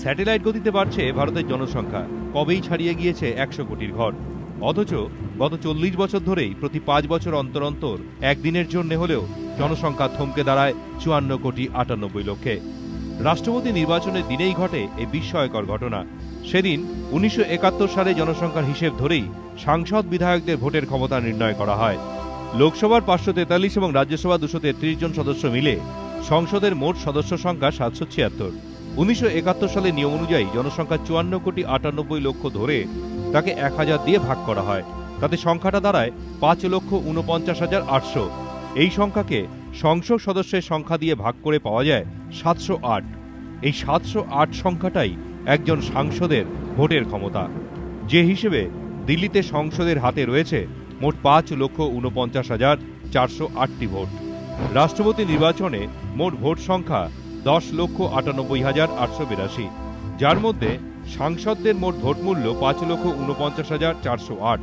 Satellite গতিতে বাড়ছে ভারতের জনসংখ্যা, কবেই ছাড়িয়ে গিয়েছে 100 কোটির ঘর। অথচ গত 40 বছর ধরেই প্রতি 5 বছর অন্তর অন্তর একদিনের জন্য হলেও জনসংখ্যা থমকে দাঁড়ায় 54 কোটি 98 লক্ষে। রাষ্ট্রপতি নির্বাচনের দিনেই ঘটে এই বিস্ময়কর ঘটনা। সেদিন 1971 সালে জনসংখ্যার হিসেব ধরেই সাংসদ বিধায়কদের ভোটের ক্ষমতা নির্ণয় করা হয়। লোকসভার 543 এবং রাজ্যসভা 233 জন সদস্য মিলে সংসদের মোট সদস্য সংখ্যা 776। 1971 সালে নিয়ম অনুযায়ী জনসংখ্যা 54 কোটি 98 লক্ষ ধরে তাকে 1000 দিয়ে ভাগ করা হয়। তাতে সংখ্যাটা দাঁড়ায় 5,49,800। এই সংখ্যাকে সংসদ সদস্যের সংখ্যা দিয়ে ভাগ করে পাওয়া যায় 708। এই 708 সংখ্যাটাই একজন সাংসদের ভোটের ক্ষমতা। যে হিসেবে দিল্লিতে সংসদের হাতে রয়েছে মোট 5,49,408টি ভোট। রাষ্ট্রপতি নির্বাচনে মোট ভোট সংখ্যা 10,98,882, যার মধ্যে সাংসদদের মোট ভোট মূল্য 5,49,408।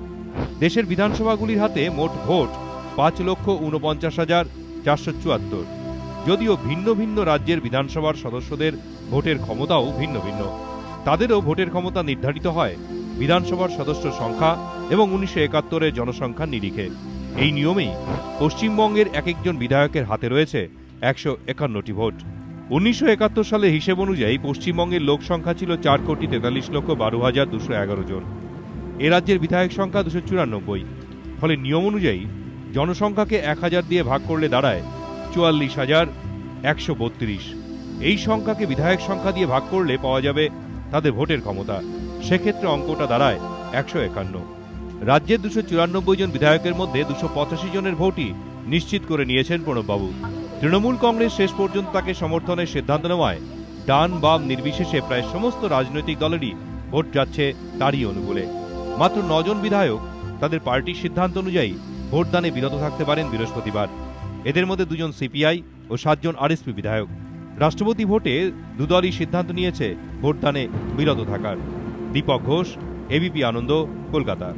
দেশের বিধানসভাগুলির হাতে মোট ভোট 5,49,474। যদিও ভিন্ন ভিন্ন রাজ্যের বিধানসভার সদস্যদের ভোটের ক্ষমতাও ভিন্ন ভিন্ন, তাদেরও ভোটের ক্ষমতা নির্ধারিত হয় বিধানসভার সদস্য সংখ্যা এবং 1971-এর জনসংখ্যার নিরিখে। এই নিয়মেই পশ্চিমবঙ্গের এক একজন বিধায়কের হাতে রয়েছে 151টি ভোট। 1971 সালের হিসেব অনুযায়ী পশ্চিমবঙ্গের লোক সংখ্যা ছিল 4,43,12,211 জন। এ রাজ্যের বিধায়ক সংখ্যা 294। ফলে নিয়ম অনুযায়ী জনসংখ্যাকে 1000 দিয়ে ভাগ করলে দাঁড়ায় 44,132। এই সংখ্যাকে বিধায়ক সংখ্যা দিয়ে ভাগ করলে পাওয়া যাবে তাদের ভোটের ক্ষমতা। সেক্ষেত্রে অঙ্কটা দাঁড়ায় 151। রাজ্যের 294 জন বিধায়কের মধ্যে 285 জনের ভোটই নিশ্চিত করে নিয়েছেন প্রণববাবু। তৃণমূল কংগ্রেস শেষ পর্যন্ত তাকে সমর্থনের সিদ্ধান্ত নেওয়ায় ডান বাম নির্বিশেষে প্রায় সমস্ত রাজনৈতিক দলেরই ভোট যাচ্ছে তারই অনুকূলে। মাত্র 9 জন বিধায়ক তাদের পার্টির সিদ্ধান্ত অনুযায়ী ভোটদানে বিরত থাকতে পারেন বৃহস্পতিবার। এদের মধ্যে 2 জন সিপিআই ও 7 জন আরএসপি বিধায়ক। রাষ্ট্রপতি ভোটে দুদলই সিদ্ধান্ত নিয়েছে ভোটদানে বিরত থাকার। দীপক ঘোষ, এবিপি আনন্দ, কলকাতা।